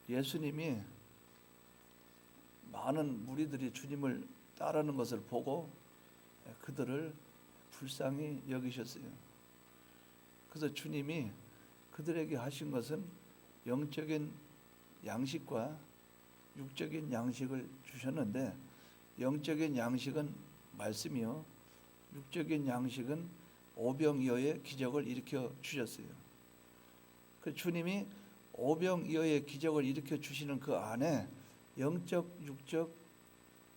예수님이 많은 무리들이 주님을 따르는 것을 보고 그들을 불쌍히 여기셨어요. 그래서 주님이 그들에게 하신 것은 영적인 양식과 육적인 양식을 주셨는데, 영적인 양식은 말씀이요, 육적인 양식은 오병이어의 기적을 일으켜 주셨어요. 그 주님이 오병이어의 기적을 일으켜 주시는 그 안에 영적, 육적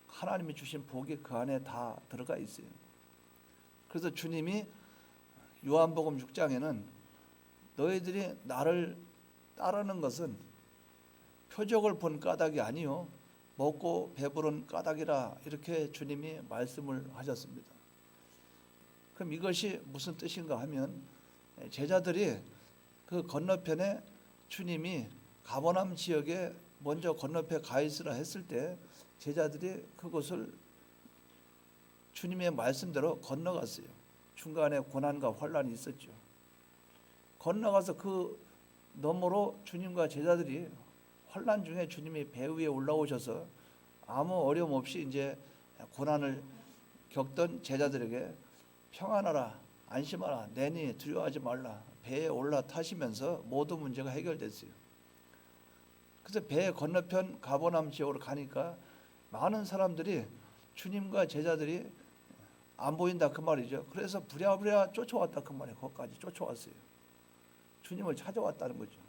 하나님이 주신 복이 그 안에 다 들어가 있어요. 그래서 주님이 요한복음 6장에는 너희들이 나를 따르는 것은 표적을 본 까닭이 아니요 먹고 배부른 까닭이라, 이렇게 주님이 말씀을 하셨습니다. 그럼 이것이 무슨 뜻인가 하면, 제자들이 그 건너편에 주님이 가버나움 지역에 먼저 건너편에 가 있으라 했을 때 제자들이 그곳을 주님의 말씀대로 건너갔어요. 중간에 고난과 환란이 있었죠. 건너가서 그 너머로 주님과 제자들이 환란 중에 주님이 배 위에 올라오셔서 아무 어려움 없이 이제 고난을 겪던 제자들에게 평안하라, 안심하라, 내니 두려워하지 말라, 배에 올라타시면서 모든 문제가 해결됐어요. 그래서 배 건너편 가버나움 지역으로 가니까 많은 사람들이 주님과 제자들이 안 보인다 그 말이죠. 그래서 부랴부랴 쫓아왔다 그 말이에요. 거기까지 쫓아왔어요. 주님을 찾아왔다는 거죠.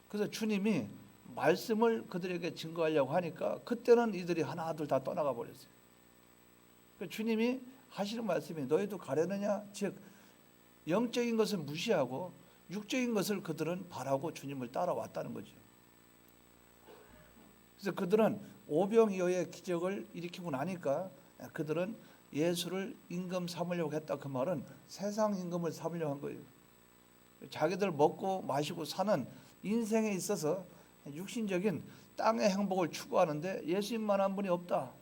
그래서 주님이 말씀을 그들에게 증거하려고 하니까 그때는 이들이 하나둘 다 떠나가 버렸어요. 그러니까 주님이 하시는 말씀이 너희도 가려느냐, 즉 영적인 것을 무시하고 육적인 것을 그들은 바라고 주님을 따라왔다는 거죠. 그래서 그들은 오병이어의 기적을 일으키고 나니까 그들은 예수를 임금 삼으려고 했다. 그 말은 세상 임금을 삼으려고 한 거예요. 자기들 먹고 마시고 사는 인생에 있어서 육신적인 땅의 행복을 추구하는데 예수님만한 분이 없다.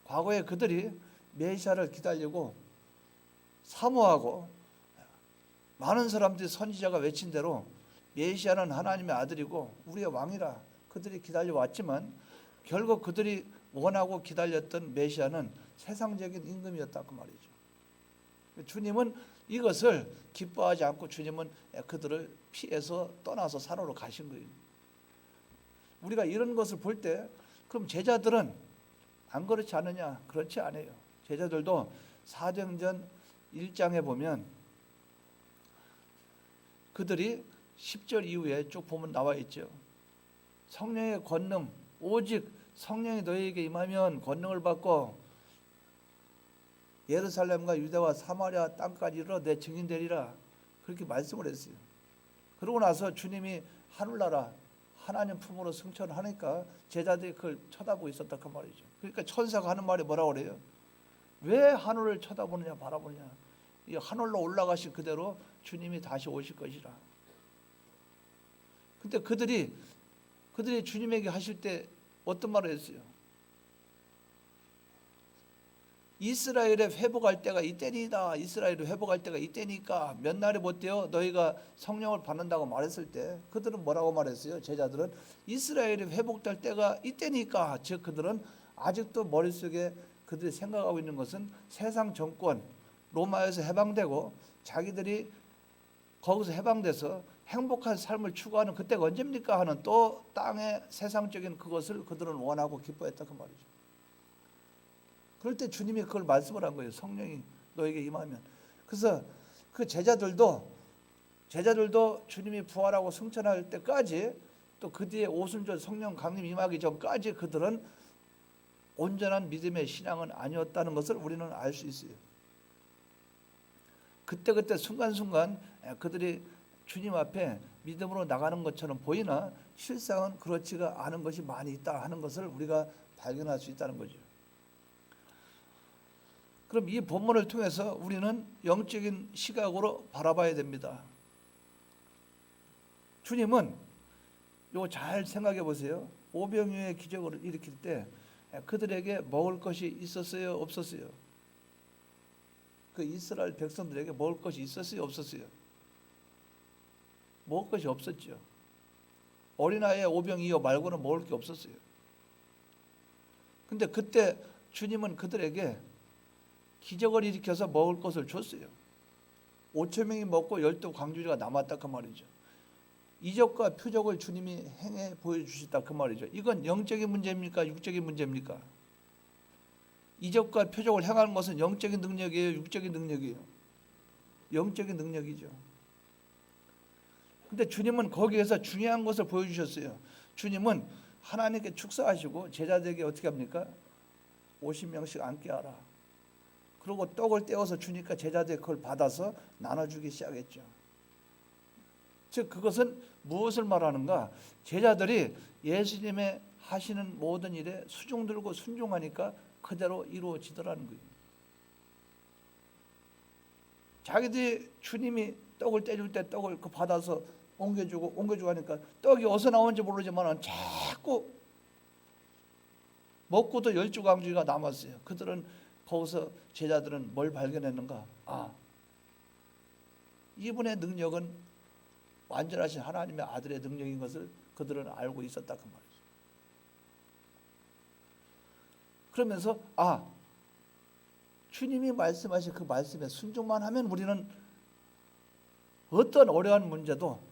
과거에 그들이 메시아를 기다리고 사모하고 많은 사람들이 선지자가 외친 대로 메시아는 하나님의 아들이고 우리의 왕이라 그들이 기다려왔지만 결국 그들이 원하고 기다렸던 메시아는 세상적인 임금이었다 그 말이죠. 주님은 이것을 기뻐하지 않고 주님은 그들을 피해서 떠나서 산으로 가신 거예요. 우리가 이런 것을 볼 때 그럼 제자들은 안 그렇지 않느냐? 그렇지 않아요. 제자들도 사도행전 1장에 보면 그들이 10절 이후에 쭉 보면 나와 있죠. 성령의 권능, 오직 성령이 너희에게 임하면 권능을 받고 예루살렘과 유대와 사마리아 땅까지 이르러 내 증인 되리라, 그렇게 말씀을 했어요. 그러고 나서 주님이 하늘나라 하나님 품으로 승천하니까 제자들이 그걸 쳐다보고 있었다 그 말이죠. 그러니까 천사가 하는 말이 뭐라고 그래요? 왜 하늘을 쳐다보느냐 바라보느냐. 이 하늘로 올라가신 그대로 주님이 다시 오실 것이라. 근데 그들이 주님에게 하실 때 어떤 말을 했어요? 이스라엘에 회복할 때가 이때니다. 이스라엘에 회복할 때가 이때니까 몇 날이 못되어 너희가 성령을 받는다고 말했을 때 그들은 뭐라고 말했어요? 제자들은 이스라엘이 회복될 때가 이때니까. 즉 그들은 아직도 머릿속에 그들이 생각하고 있는 것은 세상 정권 로마에서 해방되고 자기들이 거기서 해방돼서 행복한 삶을 추구하는 그때가 언제입니까 하는 또 땅의 세상적인 그것을 그들은 원하고 기뻐했다 그 말이죠. 그럴 때 주님이 그걸 말씀을 한 거예요. 성령이 너에게 임하면. 그래서 그 제자들도 주님이 부활하고 승천할 때까지 또 그 뒤에 오순절 성령 강림 임하기 전까지 그들은 온전한 믿음의 신앙은 아니었다는 것을 우리는 알 수 있어요. 그때 순간순간 그들이 주님 앞에 믿음으로 나가는 것처럼 보이나 실상은 그렇지가 않은 것이 많이 있다 하는 것을 우리가 발견할 수 있다는 거죠. 그럼 이 본문을 통해서 우리는 영적인 시각으로 바라봐야 됩니다. 주님은 이거 잘 생각해 보세요. 오병이어의 기적을 일으킬 때 그들에게 먹을 것이 있었어요? 없었어요? 그 이스라엘 백성들에게 먹을 것이 있었어요? 없었어요? 먹을 것이 없었죠. 어린아이의 오병이어 말고는 먹을 게 없었어요. 근데 그때 주님은 그들에게 기적을 일으켜서 먹을 것을 줬어요. 5천 명이 먹고 12광주리가 남았다 그 말이죠. 이적과 표적을 주님이 행해 보여주셨다 그 말이죠. 이건 영적인 문제입니까? 육적인 문제입니까? 이적과 표적을 행하는 것은 영적인 능력이에요? 육적인 능력이에요? 영적인 능력이죠. 근데 주님은 거기에서 중요한 것을 보여주셨어요. 주님은 하나님께 축사하시고 제자들에게 어떻게 합니까? 50명씩 앉게 하라. 그리고 떡을 떼어서 주니까 제자들이 그걸 받아서 나눠주기 시작했죠. 즉 그것은 무엇을 말하는가? 제자들이 예수님의 하시는 모든 일에 수종 들고 순종하니까 그대로 이루어지더라는 거예요. 자기들이 주님이 떡을 떼줄 때 떡을 받아서 옮겨주고 하니까 떡이 어디서 나오는지 모르지만 자꾸 먹고도 12광주리가 남았어요. 그들은 거기서 제자들은 뭘 발견했는가? 이분의 능력은 완전하신 하나님의 아들의 능력인 것을 그들은 알고 있었다 그 말이죠. 그러면서 주님이 말씀하신 그 말씀에 순종만 하면 우리는 어떤 어려운 문제도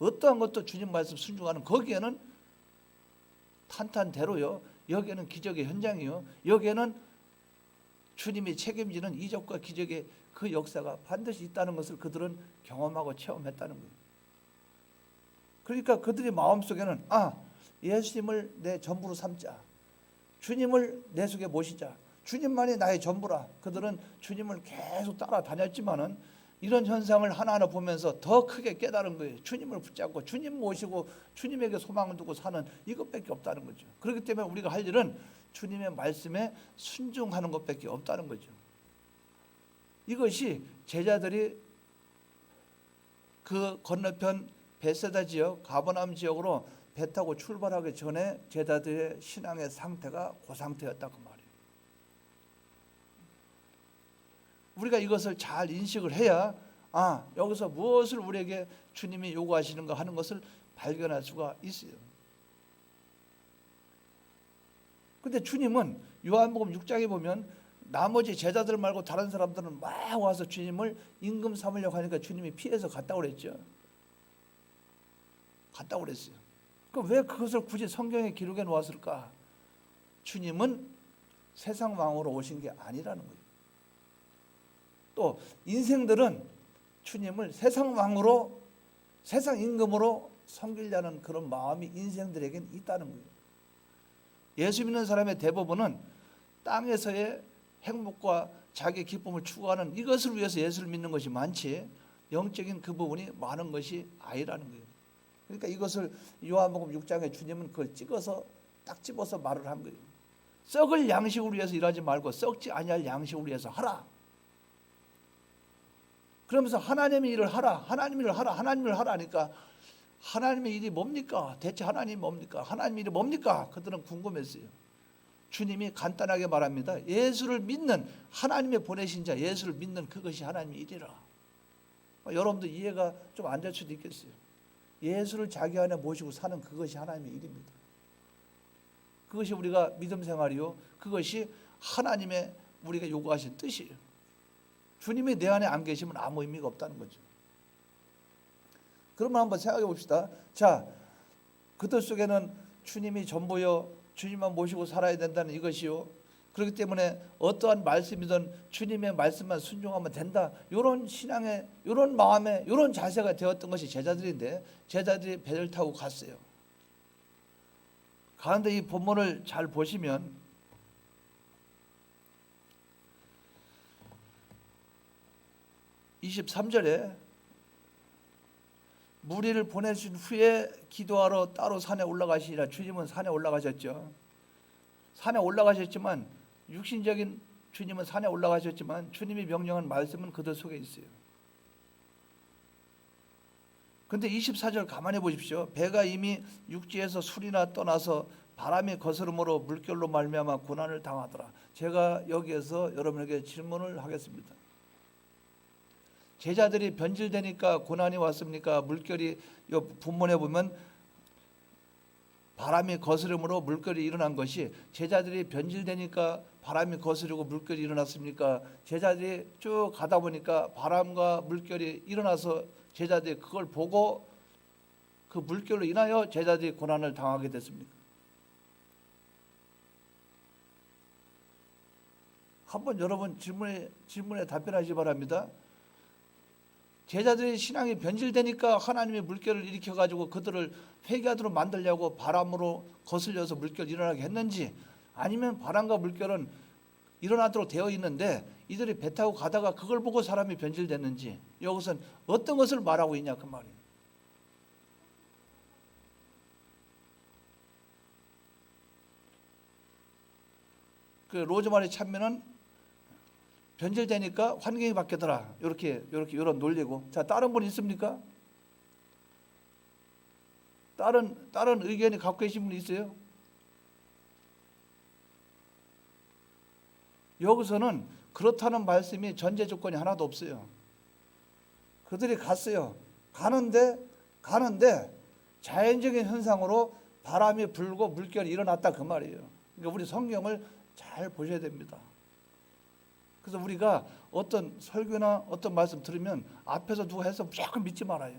어떠한 것도 주님 말씀 순종하는 거기에는 탄탄대로요. 여기에는 기적의 현장이요. 여기에는 주님이 책임지는 이적과 기적의 그 역사가 반드시 있다는 것을 그들은 경험하고 체험했다는 거예요. 그러니까 그들의 마음속에는 예수님을 내 전부로 삼자. 주님을 내 속에 모시자. 주님만이 나의 전부라. 그들은 주님을 계속 따라다녔지만은 이런 현상을 하나하나 보면서 더 크게 깨달은 거예요. 주님을 붙잡고 주님 모시고 주님에게 소망을 두고 사는 이것밖에 없다는 거죠. 그렇기 때문에 우리가 할 일은 주님의 말씀에 순종하는 것밖에 없다는 거죠. 이것이 제자들이 그 건너편 베세다 지역, 가버나움 지역으로 배 타고 출발하기 전에 제자들의 신앙의 상태가 그 상태였다 그 말이에요. 우리가 이것을 잘 인식을 해야 여기서 무엇을 우리에게 주님이 요구하시는가 하는 것을 발견할 수가 있어요. 근데 주님은 요한복음 6장에 보면 나머지 제자들 말고 다른 사람들은 막 와서 주님을 임금 삼으려고 하니까 주님이 피해서 갔다고 그랬죠. 갔다고 그랬어요. 그럼 왜 그것을 굳이 성경에 기록해 놓았을까? 주님은 세상 왕으로 오신 게 아니라는 거예요. 또 인생들은 주님을 세상 왕으로, 세상 임금으로 섬기려는 그런 마음이 인생들에겐 있다는 거예요. 예수 믿는 사람의 대부분은 땅에서의 행복과 자기 기쁨을 추구하는 이것을 위해서 예수를 믿는 것이 많지 영적인 그 부분이 많은 것이 아니라는 거예요. 그러니까 이것을 요한복음 6장에 주님은 그걸 딱 집어서 말을 한 거예요. 썩을 양식을 위해서 일하지 말고 썩지 아니할 양식을 위해서 하라. 그러면서 하나님의 일을 하라. 하나님의 일을 하라. 하나님의 일을 하라 하니까 하나님의 일이 뭡니까? 대체 하나님이 뭡니까? 하나님의 일이 뭡니까? 그들은 궁금했어요. 주님이 간단하게 말합니다. 예수를 믿는, 하나님의 보내신 자 예수를 믿는 그것이 하나님의 일이라. 여러분도 이해가 좀 안 될 수도 있겠어요. 예수를 자기 안에 모시고 사는 그것이 하나님의 일입니다. 그것이 우리가 믿음 생활이요. 그것이 하나님의 우리가 요구하신 뜻이에요. 주님이 내 안에 안 계시면 아무 의미가 없다는 거죠. 그러면 한번 생각해 봅시다. 자, 그들 속에는 주님이 전부요, 주님만 모시고 살아야 된다는 이것이요. 그렇기 때문에 어떠한 말씀이든 주님의 말씀만 순종하면 된다. 이런 신앙의, 이런 마음에, 이런 자세가 되었던 것이 제자들인데 제자들이 배를 타고 갔어요. 가는데 이 본문을 잘 보시면 23절에 무리를 보내신 후에 기도하러 따로 산에 올라가시니라. 주님은 산에 올라가셨죠. 산에 올라가셨지만 육신적인 주님은 산에 올라가셨지만 주님이 명령한 말씀은 그들 속에 있어요. 그런데 24절 가만히 보십시오. 배가 이미 육지에서 술이나 떠나서 바람이 거스름으로 물결로 말미암아 고난을 당하더라. 제가 여기에서 여러분에게 질문을 하겠습니다. 제자들이 변질되니까 고난이 왔습니까? 물결이 이 본문에 보면 바람이 거스름으로 물결이 일어난 것이 제자들이 변질되니까 바람이 거스르고 물결이 일어났습니까? 제자들이 쭉 가다 보니까 바람과 물결이 일어나서 제자들이 그걸 보고 그 물결로 인하여 제자들이 고난을 당하게 됐습니까? 한번 여러분 질문에 답변하시기 바랍니다. 제자들의 신앙이 변질되니까 하나님이 물결을 일으켜가지고 그들을 회개하도록 만들려고 바람으로 거슬려서 물결이 일어나게 했는지, 아니면 바람과 물결은 일어나도록 되어 있는데 이들이 배 타고 가다가 그걸 보고 사람이 변질됐는지, 여기서는 어떤 것을 말하고 있냐 그 말이에요. 그 로즈마리 참면은 변질되니까 환경이 바뀌더라. 이런 논리고. 자, 다른 분 있습니까? 다른 의견이 갖고 계신 분 있어요? 여기서는 그렇다는 말씀이 전제 조건이 하나도 없어요. 그들이 갔어요. 가는데 자연적인 현상으로 바람이 불고 물결이 일어났다 그 말이에요. 그러니까 우리 성경을 잘 보셔야 됩니다. 그래서 우리가 어떤 설교나 어떤 말씀 들으면 앞에서 누가 해서 무조건 믿지 말아요.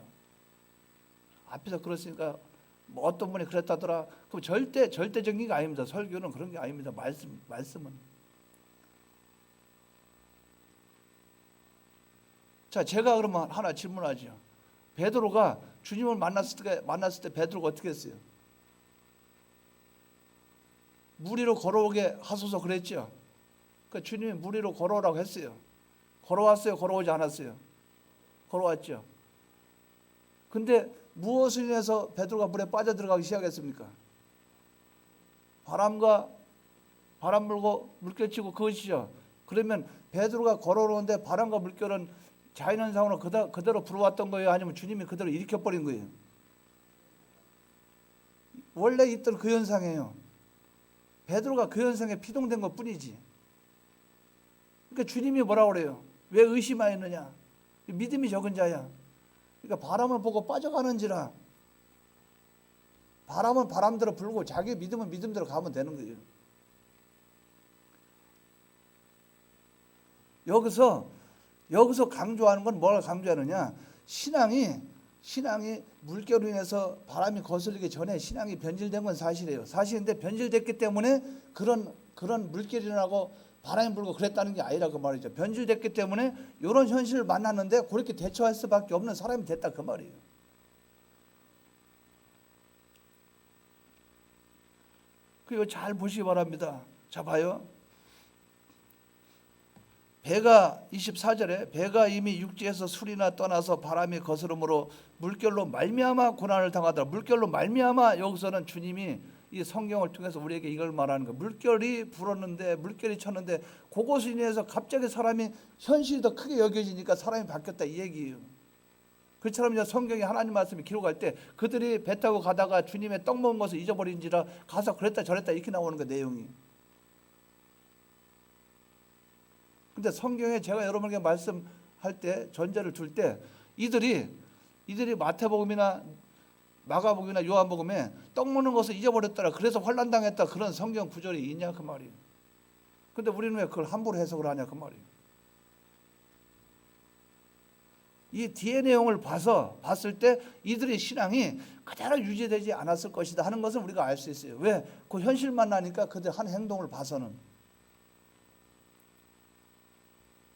앞에서 그랬으니까 뭐 어떤 분이 그랬다더라. 그럼 절대적인 게 아닙니다. 설교는 그런 게 아닙니다. 말씀은. 자, 제가 그러면 하나 질문하죠. 베드로가 주님을 만났을 때 베드로가 어떻게 했어요? 물 위로 걸어오게 하소서 그랬죠. 그러니까 주님이 물 위로 걸어오라고 했어요. 걸어왔어요? 걸어오지 않았어요? 걸어왔죠. 근데 무엇을 인해서 베드로가 물에 빠져들어가기 시작했습니까? 바람 불고 물결 치고 그것이죠. 그러면 베드로가 걸어오는데 바람과 물결은 자연현상으로 그대로 불어왔던 거예요? 아니면 주님이 그대로 일으켜버린 거예요? 원래 있던 그 현상이에요. 베드로가 그 현상에 피동된 것 뿐이지. 그러니까 주님이 뭐라고 그래요? 왜 의심하였느냐? 믿음이 적은 자야. 그러니까 바람을 보고 빠져가는지라. 바람은 바람대로 불고 자기 믿음은 믿음대로 가면 되는 거예요. 여기서 강조하는 건 뭘 강조하느냐? 신앙이 물결로 인해서 바람이 거슬리기 전에 신앙이 변질된 건 사실이에요. 사실인데 변질됐기 때문에 그런 물결이 일어나고 바람이 불고 그랬다는 게 아니라 그 말이죠. 변질됐기 때문에 이런 현실을 만났는데 그렇게 대처할 수밖에 없는 사람이 됐다 그 말이에요. 그리고 잘 보시기 바랍니다. 자, 봐요. 배가 24절에 배가 이미 육지에서 술이나 떠나서 바람이 거스름으로 물결로 말미암아 고난을 당하더라. 물결로 말미암아, 여기서는 주님이 이 성경을 통해서 우리에게 이걸 말하는 거예요. 물결이 불었는데 물결이 쳤는데 그것을 인해서 갑자기 사람이 현실이 더 크게 여겨지니까 사람이 바뀌었다 이 얘기예요. 그처럼 이제 성경에 하나님 말씀이 기록할 때 그들이 배 타고 가다가 주님의 떡 먹은 것을 잊어버린지라 가서 그랬다 저랬다 이렇게 나오는 거 내용이. 근데 성경에 제가 여러분에게 말씀할 때 전제를 줄 때 이들이 마태복음이나 마가복음이나 요한복음에 떡 먹는 것을 잊어버렸더라. 그래서 환난 당했다. 그런 성경 구절이 있냐 그 말이에요. 근데 우리는 왜 그걸 함부로 해석을 하냐 그 말이에요. 이 뒤의 내용을 봤을 때 이들의 신앙이 그대로 유지되지 않았을 것이다 하는 것을 우리가 알 수 있어요. 왜? 그 현실만 나니까 그들 한 행동을 봐서는.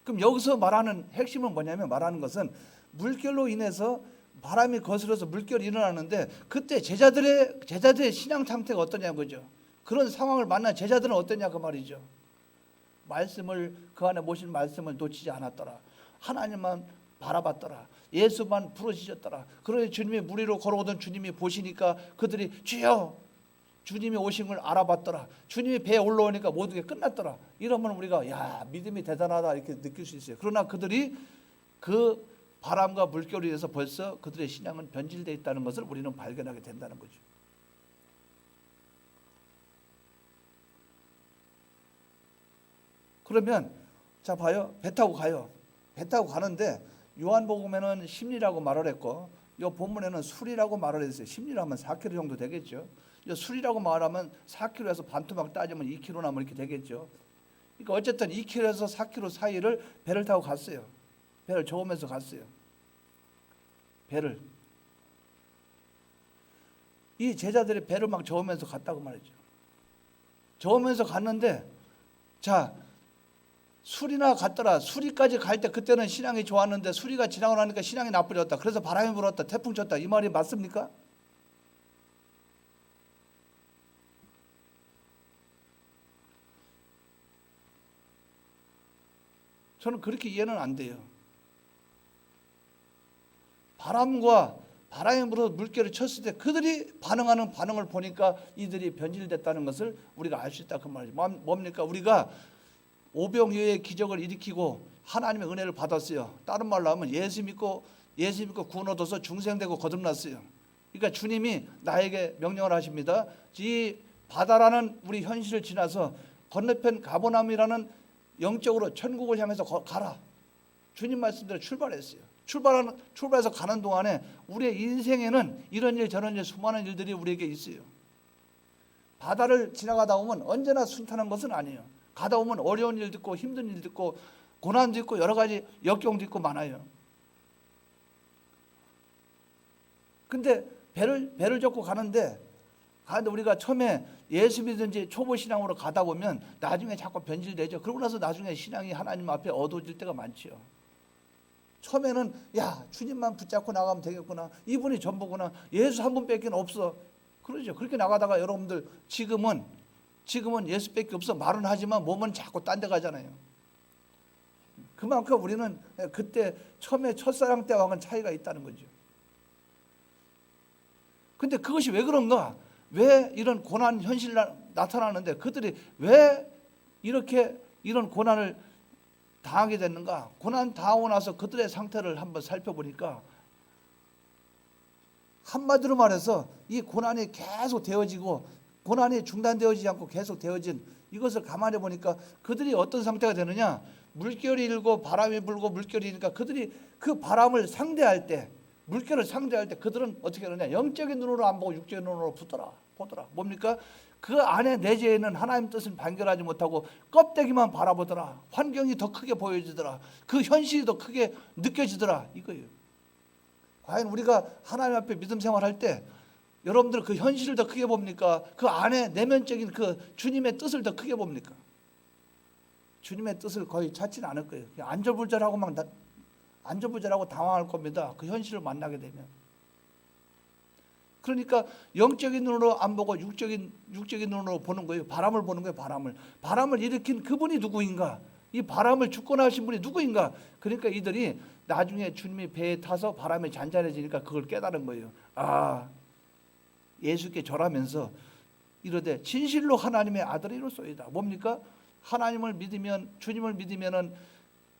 그럼 여기서 말하는 핵심은 뭐냐면 말하는 것은 물결로 인해서 바람이 거슬러서 물결이 일어나는데 그때 제자들의 신앙 상태가 어떠냐 그죠? 그런 상황을 만난 제자들은 어떠냐 그 말이죠. 그 안에 모신 말씀을 놓치지 않았더라. 하나님만 바라봤더라. 예수만 부르짖었더라. 그러니 주님이 물 위로 걸어오던 주님이 보시니까 그들이 주여, 주님이 오신 걸 알아봤더라. 주님이 배에 올라오니까 모든 게 끝났더라. 이러면 우리가 야, 믿음이 대단하다 이렇게 느낄 수 있어요. 그러나 그들이 그 바람과 물결에 의해서 벌써 그들의 신앙은 변질되어 있다는 것을 우리는 발견하게 된다는 거죠. 그러면 자 봐요. 배 타고 가요. 배 타고 가는데 요한복음에는 심리라고 말을 했고 이 본문에는 술이라고 말을 했어요. 심리라면 4kg 정도 되겠죠. 술이라고 말하면 4kg에서 반토막 따지면 2kg나 뭐 이렇게 되겠죠. 그러니까 어쨌든 2kg에서 4kg 사이를 배를 타고 갔어요. 배를 저으면서 갔어요. 배를. 이 제자들이 배를 막 저으면서 갔다고 말이죠. 저으면서 갔는데, 자, 수리나 갔더라. 수리까지 갈 때 그때는 신앙이 좋았는데 수리가 지나고 나니까 신앙이 나빠졌다. 그래서 바람이 불었다. 태풍 쳤다. 이 말이 맞습니까? 저는 그렇게 이해는 안 돼요. 바람이 불어 물결을 쳤을 때 그들이 반응하는 반응을 보니까 이들이 변질됐다는 것을 우리가 알 수 있다 그 말이죠. 뭡니까? 우리가 오병이어의 기적을 일으키고 하나님의 은혜를 받았어요. 다른 말로 하면 예수 믿고 구원 얻어서 중생되고 거듭났어요. 그러니까 주님이 나에게 명령을 하십니다. 이 바다라는 우리 현실을 지나서 건너편 가버나움이라는 영적으로 천국을 향해서 가라. 주님 말씀대로 출발했어요. 출발해서 가는 동안에 우리의 인생에는 이런 일 저런 일 수많은 일들이 우리에게 있어요. 바다를 지나가다 보면 언제나 순탄한 것은 아니에요. 가다 보면 어려운 일도 있고 힘든 일도 있고 고난도 있고 여러 가지 역경도 있고 많아요. 근데 배를 젓고 가는데 우리가 처음에 예수 믿든지 초보 신앙으로 가다 보면 나중에 자꾸 변질되죠. 그러고 나서 나중에 신앙이 하나님 앞에 어두워질 때가 많지요. 처음에는 야 주님만 붙잡고 나가면 되겠구나. 이분이 전부구나. 예수 한 분밖에 없어. 그러죠. 그렇게 나가다가 여러분들 지금은 예수밖에 없어 말은 하지만 몸은 자꾸 딴 데 가잖아요. 그만큼 우리는 그때 처음에 첫사랑 때와는 차이가 있다는 거죠. 근데 그것이 왜 그런가? 왜 이런 고난 현실이 나타나는데 그들이 왜 이런 고난을 당하게 됐는가? 고난 당하고 나서 그들의 상태를 한번 살펴보니까 한마디로 말해서 이 고난이 계속 되어지고 고난이 중단되어지지 않고 계속 되어진 이것을 가만히 보니까 그들이 어떤 상태가 되느냐? 물결이 일고 바람이 불고 물결이 일니까 그들이 그 바람을 상대할 때 물결을 상대할 때 그들은 어떻게 하느냐? 영적인 눈으로 안 보고 육적인 눈으로 보더라. 뭡니까? 그 안에 내재에는 하나님 뜻을 발견하지 못하고 껍데기만 바라보더라. 환경이 더 크게 보여지더라. 그 현실이 더 크게 느껴지더라. 이거예요. 과연 우리가 하나님 앞에 믿음 생활할 때 여러분들 그 현실을 더 크게 봅니까? 그 안에 내면적인 그 주님의 뜻을 더 크게 봅니까? 주님의 뜻을 거의 찾지는 않을 거예요. 안절부절하고 당황할 겁니다. 그 현실을 만나게 되면. 그러니까 영적인 눈으로 안 보고 육적인 눈으로 보는 거예요. 바람을 보는 거예요. 바람을 일으킨 그분이 누구인가? 이 바람을 주권하신 분이 누구인가? 그러니까 이들이 나중에 주님이 배에 타서 바람이 잔잔해지니까 그걸 깨달은 거예요. 아, 예수께 절하면서 이르되 진실로 하나님의 아들이로소이다. 뭡니까? 하나님을 믿으면 주님을 믿으면은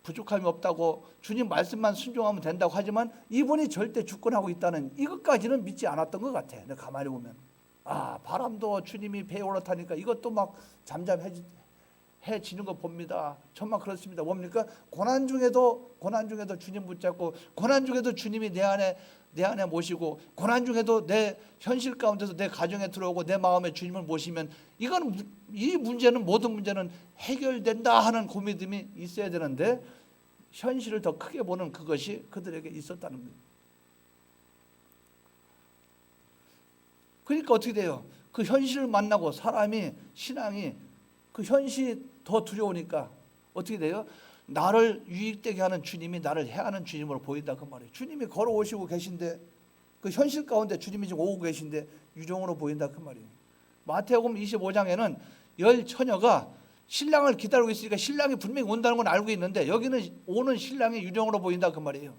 부족함이 없다고 주님 말씀만 순종하면 된다고 하지만 이분이 절대 주권하고 있다는 이것까지는 믿지 않았던 것 같아. 내가 가만히 보면 바람도 주님이 배에 올라타니까 이것도 막 잠잠해지는 거 봅니다. 정말 그렇습니다. 뭡니까? 고난 중에도 주님 붙잡고 고난 중에도 주님이 내 안에 모시고 고난 중에도 내 현실 가운데서 내 가정에 들어오고 내 마음에 주님을 모시면 이 문제는 모든 문제는 해결된다 하는 고민이 있어야 되는데 현실을 더 크게 보는 그것이 그들에게 있었다는 거예요. 그러니까 어떻게 돼요? 그 현실을 만나고 신앙이 그 현실이 더 두려우니까 어떻게 돼요? 나를 유익되게 하는 주님이 나를 해하는 주님으로 보인다 그 말이에요. 주님이 걸어오시고 계신데 그 현실 가운데 주님이 지금 오고 계신데 유종으로 보인다 그 말이에요. 마태복음 25장에는 10처녀가 신랑을 기다리고 있으니까 신랑이 분명히 온다는 건 알고 있는데 여기는 오는 신랑이 유령으로 보인다 그 말이에요.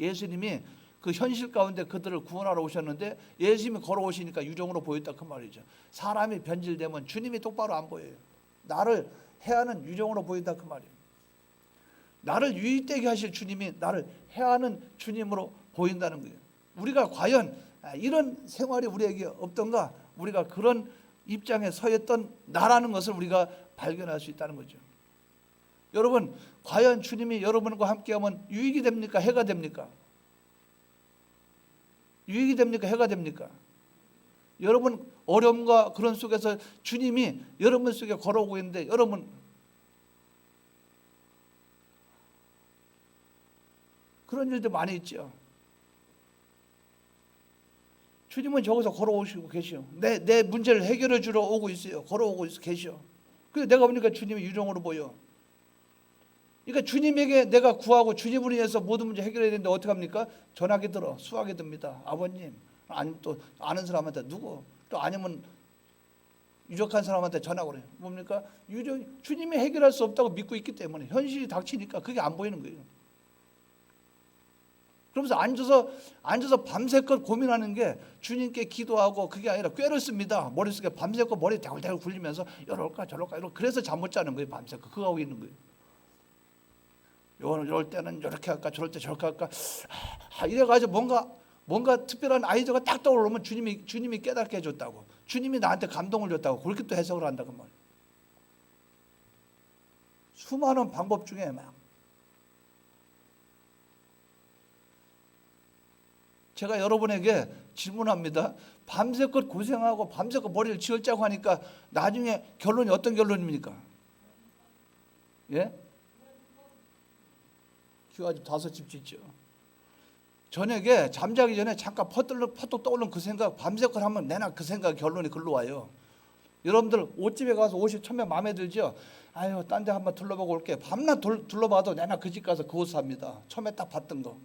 예수님이 그 현실 가운데 그들을 구원하러 오셨는데 예수님이 걸어오시니까 유령으로 보였다 그 말이죠. 사람이 변질되면 주님이 똑바로 안 보여요. 나를 해하는 유령으로 보인다 그 말이에요. 나를 유익되게 하실 주님이 나를 해하는 주님으로 보인다는 거예요. 우리가 과연 이런 생활이 우리에게 없던가? 우리가 그런 입장에 서였던 나라는 것을 우리가 발견할 수 있다는 거죠. 여러분, 과연 주님이 여러분과 함께하면 유익이 됩니까? 해가 됩니까? 유익이 됩니까? 해가 됩니까? 여러분 어려움과 그런 속에서 주님이 여러분 속에 걸어오고 있는데 여러분 그런 일도 많이 있죠. 주님은 저기서 걸어오시고 계시오. 내 문제를 해결해 주러 오고 있어요. 걸어오고 계시오. 그래서 내가 보니까 주님이 유령으로 보여. 그러니까 주님에게 내가 구하고 주님으로 인해서 모든 문제 해결해야 되는데 어떻게 합니까? 전화기 들어 수화기 듭니다. 아버님, 아니면 또 아는 사람한테 누구, 또 아니면 유력한 사람한테 전화 그래요. 뭡니까? 주님이 해결할 수 없다고 믿고 있기 때문에 현실이 닥치니까 그게 안 보이는 거예요. 그러면서 앉아서 밤새껏 고민하는 게 주님께 기도하고 그게 아니라 꾀를 씁니다. 머릿속에 밤새껏 머리 대굴대굴 굴리면서 이럴까 저럴까 이러고 그래서 잠 못 자는 거예요. 밤새껏 그거 하고 있는 거예요. 이럴 때는 이렇게 할까 저럴 때 저렇게 할까 이래가지고 뭔가 특별한 아이디어가 딱 떠오르면 주님이 깨닫게 해줬다고, 주님이 나한테 감동을 줬다고 그렇게 또 해석을 한다고 말이에요. 수많은 방법 중에 막 제가 여러분에게 질문합니다. 밤새껏 고생하고 밤새껏 머리를 쥐어짜고 하니까 나중에 결론이 어떤 결론입니까? 예? 귀가 좀 다섯 집 짓죠. 저녁에 잠자기 전에 잠깐 퍼뜩 떠오르는 그 생각 밤새껏 하면 내나 그 생각 결론이 글로 와요. 여러분들 옷집에 가서 옷이 처음에 마음에 들죠? 아유 딴 데 한번 둘러보고 올게. 밤낮 둘러봐도 내나 그 집 가서 그 옷 삽니다. 처음에 딱 봤던 거.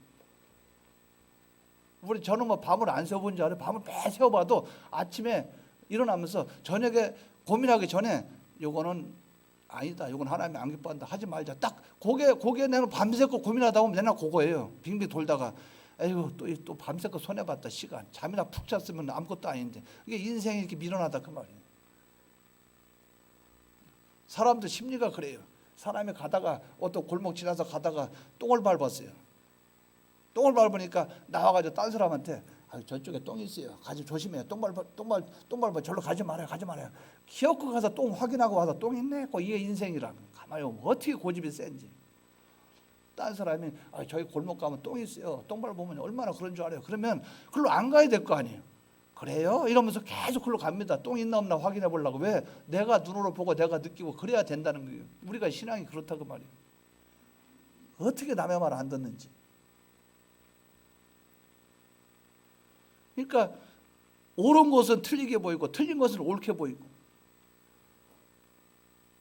저는 뭐 밤을 안 세워본 줄 알아요. 밤을 매 세워봐도 아침에 일어나면서 저녁에 고민하기 전에 요거는 아니다. 요건 하나님이 안 기뻐한다. 하지 말자. 딱 고개 내가 밤새껏 고민하다 보면 내나 그거예요. 빙빙 돌다가 에휴 또 밤새껏 손해봤다. 시간. 잠이나 푹 잤으면 아무것도 아닌데. 이게 인생이 이렇게 미련하다 그 말이에요. 사람도 심리가 그래요. 사람이 가다가 어떤 골목 지나서 가다가 똥을 밟았어요. 똥을 밟으니까 나와가지고 딴 사람한테 저쪽에 똥이 있어요. 가지 조심해요. 똥 밟아 절로 가지 말아요. 기어코 가서 똥 확인하고 와서 똥 있네. 이게 인생이라는. 가만히 보면 어떻게 고집이 센지. 딴 사람이 저희 골목 가면 똥 있어요. 똥 밟으면 얼마나 그런 줄 알아요. 그러면 그걸로 안 가야 될 거 아니에요. 그래요? 이러면서 계속 그걸로 갑니다. 똥 있나 없나 확인해 보려고. 왜? 내가 눈으로 보고 내가 느끼고 그래야 된다는 거예요. 우리가 신앙이 그렇다고 말이에요. 어떻게 남의 말 안 듣는지. 그러니까 옳은 것은 틀리게 보이고 틀린 것은 옳게 보이고.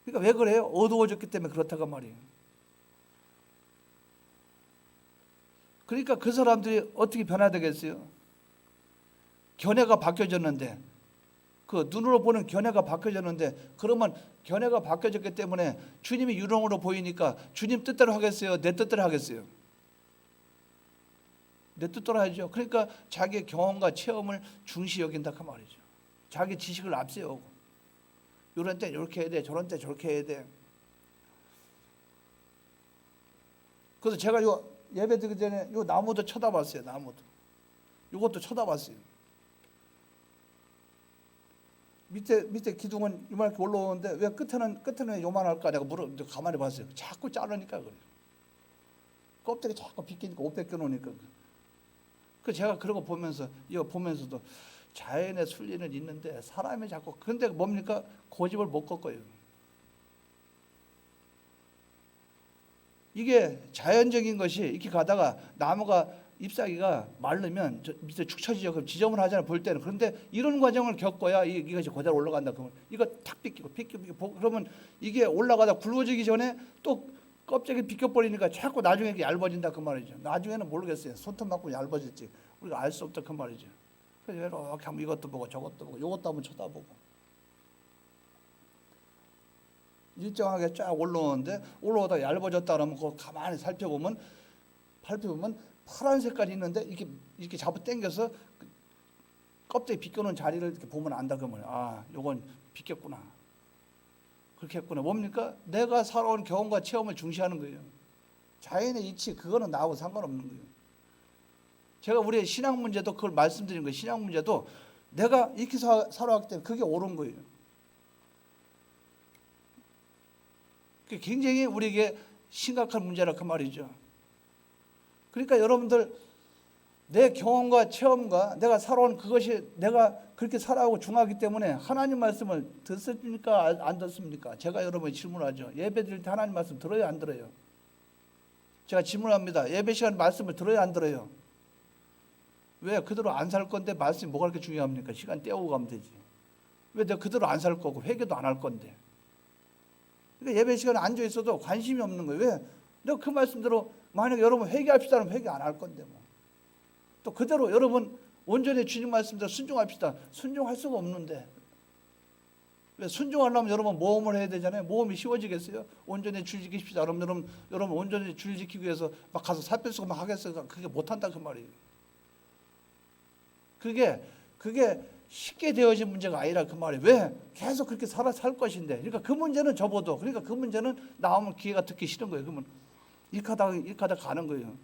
그러니까 왜 그래요? 어두워졌기 때문에 그렇다고 말이에요. 그러니까 그 사람들이 어떻게 변화되겠어요? 견해가 바뀌어졌는데, 그 눈으로 보는 견해가 바뀌어졌는데, 그러면 견해가 바뀌어졌기 때문에 주님이 유령으로 보이니까 주님 뜻대로 하겠어요? 내 뜻대로 하겠어요? 내 뜻대로 하죠. 그러니까 자기의 경험과 체험을 중시 여긴다 그 말이죠. 자기 지식을 앞세우고 이런 때 이렇게 해야 돼, 저런 때 저렇게 해야 돼. 그래서 제가 요 예배 드리기 전에 요 나무도 쳐다봤어요. 나무도 이것도 쳐다봤어요. 밑에 기둥은 이만하게 올라오는데 왜 끝에는 요만할까 내가 가만히 봤어요. 자꾸 자르니까 그래요. 껍데기 자꾸 비끼니까 옷 벗겨놓으니까. 그 제가 그런 거 이거 보면서도 자연의 순리는 있는데 사람이 자꾸 근데 뭡니까? 고집을 못 꺾어요. 이게 자연적인 것이 이렇게 가다가 나무가 잎사귀가 마르면 밑에 축 처지죠. 그럼 지저분하잖아요. 볼 때는. 그런데 이런 과정을 겪어야 이것이 그대로 올라간다. 그러면 이거 탁 비끼고 그러면 이게 올라가다 굵어지기 전에 또 껍데기 비껴버리니까 자꾸 나중에 이렇게 얇아진다 그 말이죠. 나중에는 모르겠어요. 손톱 맞고 얇아질지 우리가 알 수 없다 그 말이죠. 그래서 이렇게 하면 이것도 보고 저것도 보고 이것도 한번 쳐다보고 일정하게 쫙 올라오다 얇아졌다 그러면 그거 가만히 살펴보면 파란 색깔이 있는데 이렇게 잡아 당겨서 껍데기 비껴놓은 자리를 이렇게 보면 안다 그러면 요건 비꼈구나. 그렇게 했구나. 뭡니까? 내가 살아온 경험과 체험을 중시하는 거예요. 자연의 이치 그거는 나하고 상관없는 거예요. 제가 우리의 신앙 문제도 그걸 말씀드린 거예요. 신앙 문제도 내가 이렇게 살아왔기 때문에 그게 옳은 거예요. 그게 굉장히 우리에게 심각한 문제라 그 말이죠. 그러니까 여러분들 내 경험과 체험과 내가 살아온 그것이 내가 그렇게 살아오고 중하기 때문에 하나님 말씀을 듣습니까? 안 듣습니까? 제가 여러분 질문하죠. 예배 드릴 때 하나님 말씀 들어요? 안 들어요? 제가 질문합니다. 예배 시간 말씀을 들어요? 안 들어요? 왜? 그대로 안 살 건데 말씀이 뭐가 그렇게 중요합니까? 시간 때우고 가면 되지. 왜 내가 그대로 안 살 거고 회개도 안 할 건데. 그러니까 예배 시간에 앉아 있어도 관심이 없는 거예요. 왜? 내가 그 말씀대로 만약에 여러분 회개합시다 하면 회개 안 할 건데 뭐. 또 그대로 여러분 온전히 주님 말씀대로 순종합시다. 순종할 수가 없는데. 왜 순종하려면 여러분 모험을 해야 되잖아요. 모험이 쉬워지겠어요? 온전히 줄 지키십시다. 여러분 온전히 줄 지키기 위해서 막 가서 살빼 쓰고 막 하겠어요? 그게 못한다 그 말이에요. 그게 쉽게 되어진 문제가 아니라 그 말이에요. 왜? 계속 그렇게 살 것인데. 그러니까 그 문제는 접어도. 그러니까 그 문제는 나오면 기회가 듣기 싫은 거예요. 그러면 일하다 가는 거예요.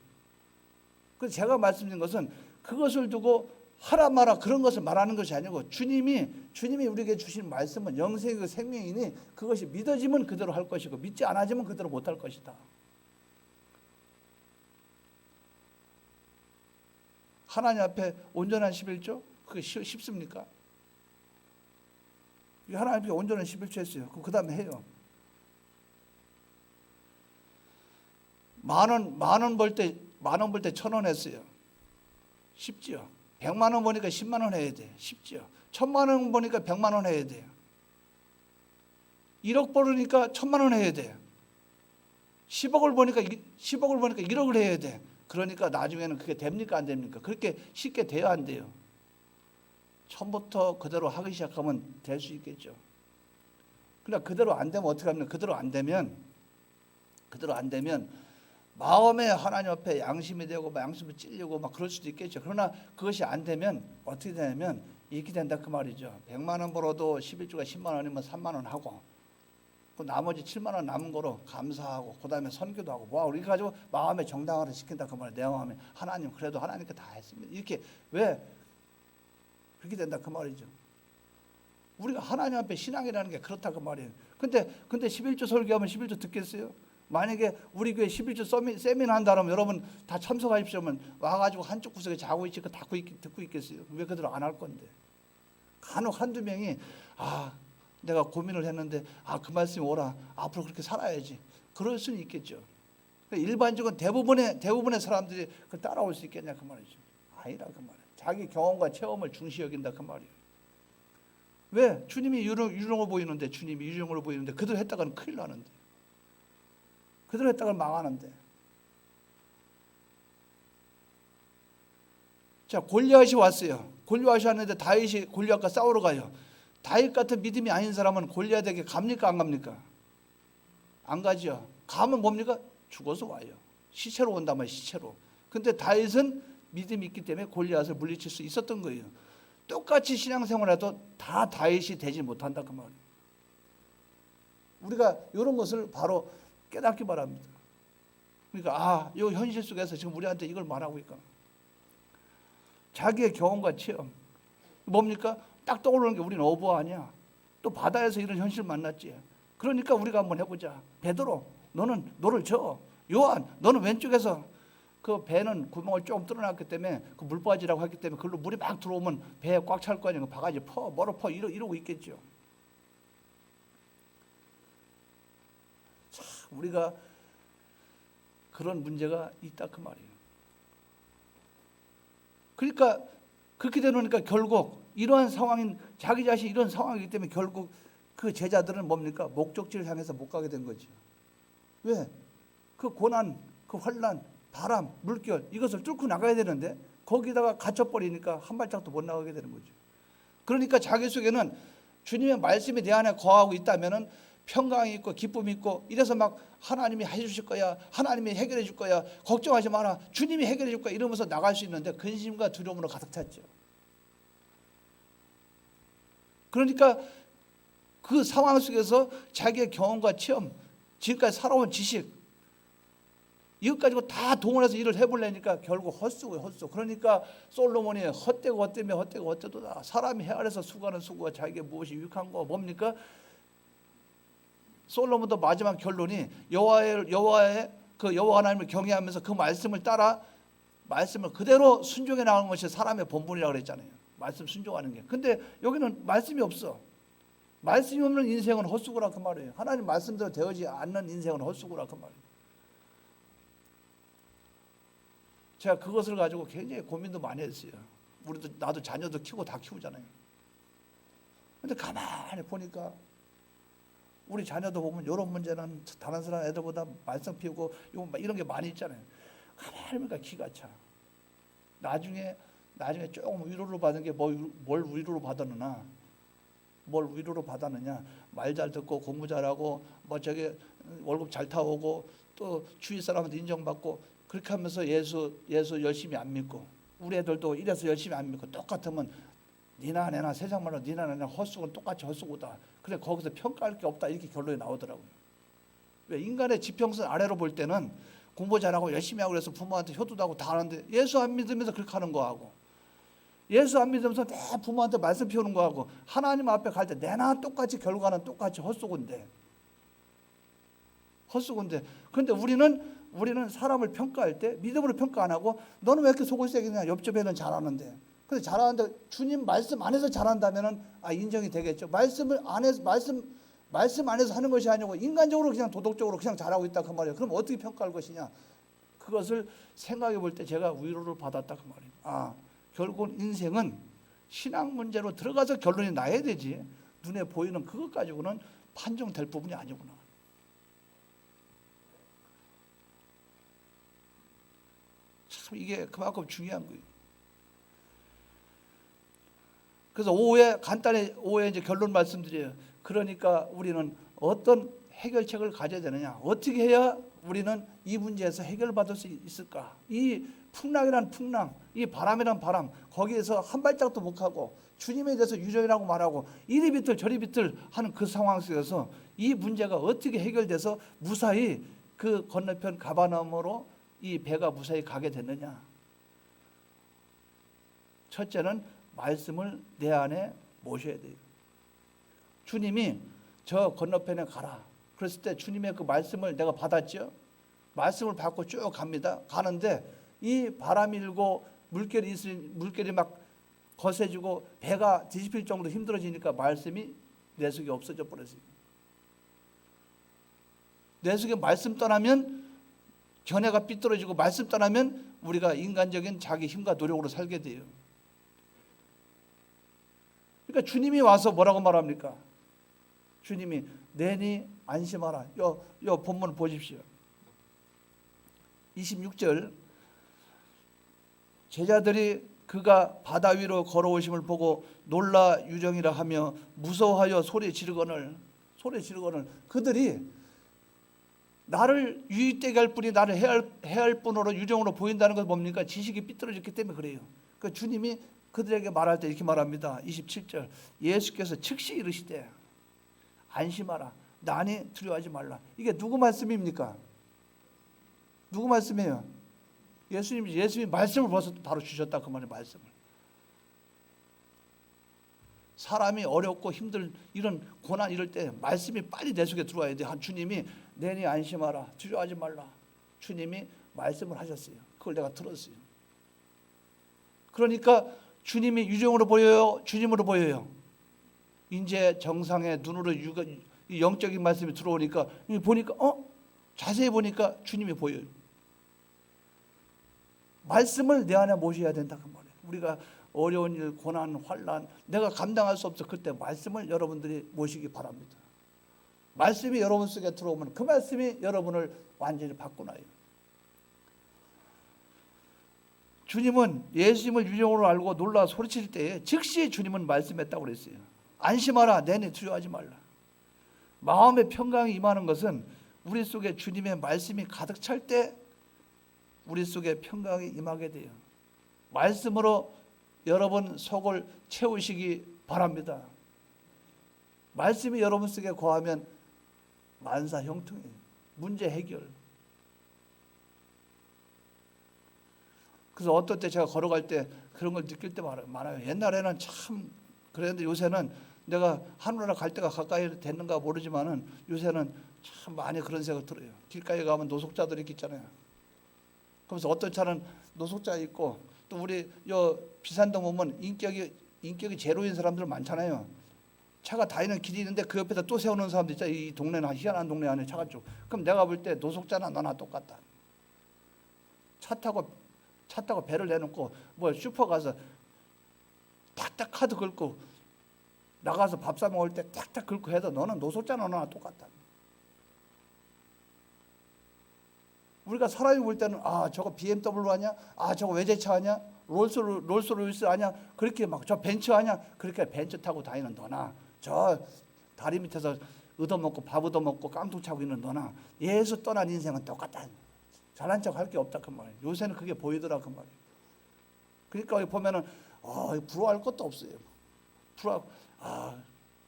그래서 제가 말씀드린 것은 그것을 두고 하라 마라 그런 것을 말하는 것이 아니고 주님이 우리에게 주신 말씀은 영생이고 생명이니 그것이 믿어지면 그대로 할 것이고 믿지 않아지면 그대로 못 할 것이다. 하나님 앞에 온전한 11조? 그게 쉽습니까? 하나님 앞에 온전한 11조 했어요. 그 다음에 해요. 만 원 벌 때 1,000원 했어요. 쉽지요. 100만 원 버니까 10만 원 해야 돼. 쉽지요. 1,000만 원 버니까 100만 원 해야 돼요. 1억 벌으니까 1,000만 원 해야 돼. 10억을 버니까 1억을 해야 돼. 그러니까 나중에는 그게 됩니까 안 됩니까? 그렇게 쉽게 돼야 안 돼요. 처음부터 그대로 하기 시작하면 될 수 있겠죠. 그러나 그대로 안 되면 어떻게 합니까? 그대로 안 되면 마음에 하나님 앞에 양심이 되고 막 양심이 찔리고 막 그럴 수도 있겠죠. 그러나 그것이 안 되면 어떻게 되냐면 이렇게 된다 그 말이죠. 100만 원 벌어도 11조가 10만 원이면 3만 원 하고 그 나머지 7만 원 남은 거로 감사하고 그다음에 선교도 하고 뭐 우리 가지고 마음의 정당화를 시킨다 그 말이에요. 내 마음에 하나님 그래도 하나님께 다 했습니다. 이렇게 왜 그렇게 된다 그 말이죠. 우리가 하나님 앞에 신앙이라는 게 그렇다 그 말이에요. 근데 11조 설교하면 11조 듣겠어요? 만약에 우리 교회 11조 세미나 한다면 여러분 다 참석하십시오면 와가지고 한쪽 구석에 자고 있지 그 듣고 있겠어요? 왜 그대로 안 할 건데? 간혹 한두 명이 내가 고민을 했는데 그 말씀이 오라 앞으로 그렇게 살아야지 그럴 수는 있겠죠. 일반적인 대부분의 사람들이 그 따라올 수 있겠냐 그 말이죠. 아니라 그 말이에요. 자기 경험과 체험을 중시 여긴다 그 말이에요. 왜? 주님이 유령으로 보이는데 그대로 했다가는 큰일 나는데 그대로 했다가 망하는데. 자, 골리앗이 왔어요. 골리앗이 왔는데 다윗이 골리앗과 싸우러 가요. 다윗 같은 믿음이 아닌 사람은 골리앗에게 갑니까 안 갑니까? 안 가죠. 가면 뭡니까? 죽어서 와요. 시체로 온단 말이에요. 시체로. 근데 다윗은 믿음이 있기 때문에 골리앗을 물리칠 수 있었던 거예요. 똑같이 신앙생활해도 다 다윗이 되지 못한다 그 말이에요. 우리가 이런 것을 바로 깨닫기 바랍니다. 그러니까 이 현실 속에서 지금 우리한테 이걸 말하고 있구나. 자기의 경험과 체험 뭡니까? 딱 떠오르는 게 우리는 어부 아니야. 또 바다에서 이런 현실 만났지. 그러니까 우리가 한번 해보자. 베드로 너는 노를 저. 요한 너는 왼쪽에서 그 배는 구멍을 조금 뚫어놨기 때문에 그 물바지라고 했기 때문에 그걸로 물이 막 들어오면 배에 꽉 찰 거 아니에요. 바가지 퍼 이러고 있겠죠. 우리가 그런 문제가 있다 그 말이에요. 그러니까 그렇게 되니까 결국 이러한 상황인 자기 자신이 이런 상황이기 때문에 결국 그 제자들은 뭡니까? 목적지를 향해서 못 가게 된 거죠. 왜? 그 고난, 그 환난, 바람, 물결 이것을 뚫고 나가야 되는데 거기다가 갇혀버리니까 한 발짝도 못 나가게 되는 거죠. 그러니까 자기 속에는 주님의 말씀이 내 안에 거하고 있다면은 평강이 있고 기쁨이 있고 이래서 막 하나님이 해주실 거야, 하나님이 해결해 줄 거야, 걱정하지 마라, 주님이 해결해 줄 거야 이러면서 나갈 수 있는데 근심과 두려움으로 가득 찼죠. 그러니까 그 상황 속에서 자기의 경험과 체험, 지금까지 살아온 지식 이것 가지고 다 동원해서 일을 해보려니까 결국 헛수고예요, 헛수. 그러니까 솔로몬이 헛되도다. 사람이 해 아래서 수고하는 수고가 자기에게 무엇이 유익한 거 뭡니까? 솔로몬도 마지막 결론이 여호와 하나님을 경외하면서 그 말씀을 따라 말씀을 그대로 순종해 나가는 것이 사람의 본분이라고 그랬잖아요. 말씀 순종하는 게. 근데 여기는 말씀이 없어. 말씀이 없는 인생은 헛수고라 그 말이에요. 하나님 말씀대로 되어지 않는 인생은 헛수고라 그 말이에요. 제가 그것을 가지고 굉장히 고민도 많이 했어요. 나도 자녀도 키우고 다 키우잖아요. 근데 가만히 보니까 우리 자녀도 보면 이런 문제는 다른 사람 애들보다 말썽 피우고 이런 게 많이 있잖아요. 가만히 보니까 기가 차. 나중에 조금 위로를 받은 게 뭘 위로를 받았느냐? 뭘 위로를 받았느냐? 말 잘 듣고 공부 잘하고 월급 잘 타오고 또 주위 사람한테 인정받고 그렇게 하면서 예수 열심히 안 믿고 우리 애들도 이래서 열심히 안 믿고 똑같으면 니나 내나 세상 말로 니나 내나 헛수고는 똑같이 헛수고다. 그래 거기서 평가할 게 없다 이렇게 결론이 나오더라고요. 왜 인간의 지평선 아래로 볼 때는 공부 잘하고 열심히 하고 그래서 부모한테 효도도 하고 다 하는데 예수 안 믿으면서 그렇게 하는 거하고 예수 안 믿으면서 내 부모한테 말씀 피우는 거하고 하나님 앞에 갈 때 내나 똑같이 결과는 똑같이 헛수고인데 그런데 우리는 사람을 평가할 때 믿음으로 평가 안 하고 너는 왜 이렇게 속을 새기냐 옆집 애는 잘하는데 근데 잘하는데 주님 말씀 안에서 잘한다면은 인정이 되겠죠. 말씀 안에서 하는 것이 아니고 인간적으로 그냥 도덕적으로 그냥 잘하고 있다 그 말이에요. 그럼 어떻게 평가할 것이냐? 그것을 생각해 볼 때 제가 위로를 받았다 그 말이에요. 결국은 인생은 신앙 문제로 들어가서 결론이 나야 되지 눈에 보이는 그것 가지고는 판정될 부분이 아니구나. 참 이게 그만큼 중요한 거예요. 그래서 간단히 이제 결론 말씀드려요. 그러니까 우리는 어떤 해결책을 가져야 되느냐? 어떻게 해야 우리는 이 문제에서 해결받을 수 있을까? 이 풍랑이란 풍랑, 이 바람이란 바람, 거기에서 한 발짝도 못 가고 주님에 대해서 유정이라고 말하고 이리 비틀 저리 비틀 하는 그 상황 속에서 이 문제가 어떻게 해결돼서 무사히 그 건너편 가버나움으로 이 배가 무사히 가게 됐느냐? 첫째는 말씀을 내 안에 모셔야 돼요. 주님이 저 건너편에 가라. 그랬을 때 주님의 그 말씀을 내가 받았죠. 말씀을 받고 쭉 갑니다. 가는데 이 바람이 일고 물결이 막 거세지고 배가 뒤집힐 정도로 힘들어지니까 말씀이 내 속에 없어져 버렸어요. 내 속에 말씀 떠나면 견해가 삐뚤어지고 말씀 떠나면 우리가 인간적인 자기 힘과 노력으로 살게 돼요. 그러니까 주님이 와서 뭐라고 말합니까? 주님이 내니 안심하라. 요 본문 보십시오. 26절 제자들이 그가 바다 위로 걸어오심을 보고 놀라 유정이라 하며 무서워하여 소리 지르거늘 그들이 나를 유익되게 할 뿐이 나를 해할 뿐으로 유정으로 보인다는 것은 뭡니까? 지식이 삐뚤어졌기 때문에 그래요. 그러니까 주님이 그들에게 말할 때 이렇게 말합니다. 27절 예수께서 즉시 이르시되 안심하라 나니 두려워하지 말라. 이게 누구 말씀입니까? 누구 말씀이에요? 예수님이 말씀을 벌써 바로 주셨다 그 말의 말씀을. 사람이 어렵고 힘들 이런 고난 이럴 때 말씀이 빨리 내 속에 들어와야 돼. 주님이 내니 안심하라 두려워하지 말라. 주님이 말씀을 하셨어요. 그걸 내가 들었어요. 그러니까 주님이 유정으로 보여요? 주님으로 보여요? 이제 정상의 눈으로 영적인 말씀이 들어오니까 보니까 자세히 보니까 주님이 보여요. 말씀을 내 안에 모셔야 된다 그 말이에요. 우리가 어려운 일, 고난, 환난 내가 감당할 수 없어 그때 말씀을 여러분들이 모시기 바랍니다. 말씀이 여러분 속에 들어오면 그 말씀이 여러분을 완전히 바꾸나요. 주님은 예수님을 유정으로 알고 놀라 소리칠 때에 즉시 주님은 말씀했다고 그랬어요. 안심하라 내니 두려워하지 말라. 마음의 평강이 임하는 것은 우리 속에 주님의 말씀이 가득 찰 때 우리 속에 평강이 임하게 돼요. 말씀으로 여러분 속을 채우시기 바랍니다. 말씀이 여러분 속에 거하면 만사형통이에요. 문제 해결. 그래서 어떨 때 제가 걸어갈 때 그런 걸 느낄 때 많아요. 옛날에는 참 그랬는데 요새는 내가 하늘나라 갈 때가 가까이 됐는가 모르지만은 요새는 참 많이 그런 생각 들어요. 길가에 가면 노숙자들이 있잖아요. 그러면서 어떤 차는 노숙자 있고 또 우리 요 비산동 보면 인격이 제로인 사람들 많잖아요. 차가 다니는 길이 있는데 그 옆에다 또 세우는 사람도 있잖아요. 이 동네는 희한한 동네 안에 차가 쭉. 그럼 내가 볼 때 노숙자나 너나 똑같다. 차 타고 배를 내놓고 뭐 슈퍼 가서 탁탁 카드 긁고 나가서 밥 사 먹을 때 탁탁 긁고 해도 너는 노숙자나 너나 똑같다. 우리가 사람이 볼 때는 아 저거 BMW 아냐? 아 저거 외제차 아냐? 롤스로이스 아냐? 그렇게 막 저 벤츠 아냐? 그렇게 벤츠 타고 다니는 너나 저 다리 밑에서 얻어먹고 밥 얻어먹고 깡통 차고 있는 너나 예수 떠난 인생은 똑같다. 잘난 척 할 게 없다 그 말이에요. 요새는 그게 보이더라 그 말이에요. 그러니까 여기 보면은 부러워할 것도 없어요.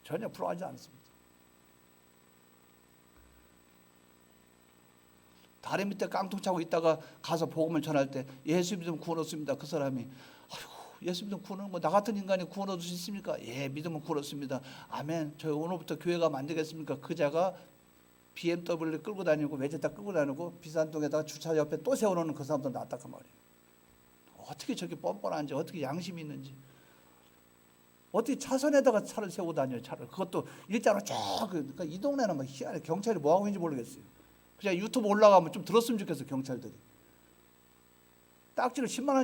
전혀 부러워하지 않습니다. 다리 밑에 깡통 차고 있다가 가서 복음을 전할 때 예수 믿으면 구원 얻습니다. 그 사람이 아이고 예수 믿으면 구원 얻는 거 나 같은 인간이 구원 얻을 수 있습니까? 예, 믿으면 구원 얻습니다. 아멘. 저희 오늘부터 교회 가면 안 되겠습니까? 그 자가 BMW 끌고 다니고 외제차 끌고 다니고 비산동에다가 주차 옆에 또 세워놓는 그 사람도 낫다 그 말이에요. 어떻게 저렇게 뻔뻔한지 어떻게 양심이 있는지 어떻게 차선에다가 차를 세우고 다녀요. 차를 그것도 일자로 쭉. 그러니까 이 동네는 막 희한해. 경찰이 뭐하고 있는지 모르겠어요. 그냥 유튜브 올라가면 좀 들었으면 좋겠어. 경찰들이 딱지를 10만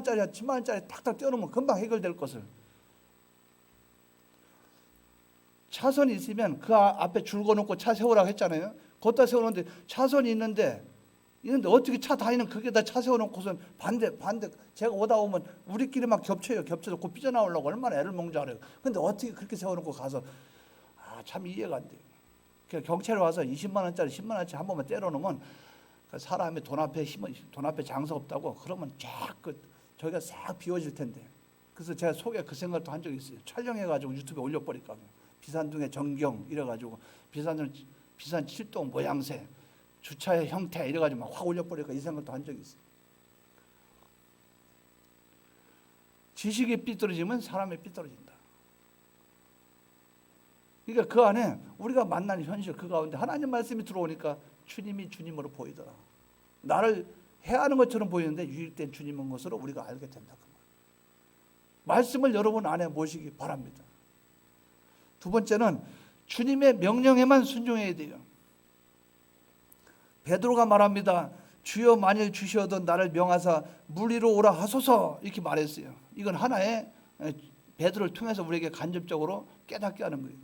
원짜리 탁탁 떼어놓으면 금방 해결될 것을. 차선이 있으면 그 앞에 줄 거놓고 차 세우라고 했잖아요. 거기다 세우는데 차선이 있는데 어떻게 차 다니는 그게다 차 세워놓고선 반대 제가 오다 보면 우리끼리 막 겹쳐서 곧 삐져나오려고 얼마나 애를 먹는지 알아요. 근데 어떻게 그렇게 세워놓고 가서 참 이해가 안 돼요. 그러니까 경찰이 와서 20만 원짜리 10만 원짜리 한 번만 때려놓으면 사람이 돈 앞에 장사 없다고 그러면 저기가 싹 비워질 텐데. 그래서 제가 속에 그 생각도 한 적이 있어요. 촬영해가지고 유튜브에 올려버릴까. 비산동의 전경 이래가지고 비산 7동 모양새 주차의 형태 이래가지고 막 확 올려버릴까 이 생각도 한 적이 있어요. 지식이 삐뚤어지면 사람이 삐뚤어진다. 그러니까 그 안에 우리가 만나는 현실 그 가운데 하나님 말씀이 들어오니까 주님이 주님으로 보이더라. 나를 해하는 것처럼 보이는데 유일된 주님인 것으로 우리가 알게 된다. 말씀을 여러분 안에 모시기 바랍니다. 두 번째는 주님의 명령에만 순종해야 돼요. 베드로가 말합니다. 주여 만일 주시어던 나를 명하사 물 위로 오라 하소서 이렇게 말했어요. 이건 하나의 베드로를 통해서 우리에게 간접적으로 깨닫게 하는 거예요.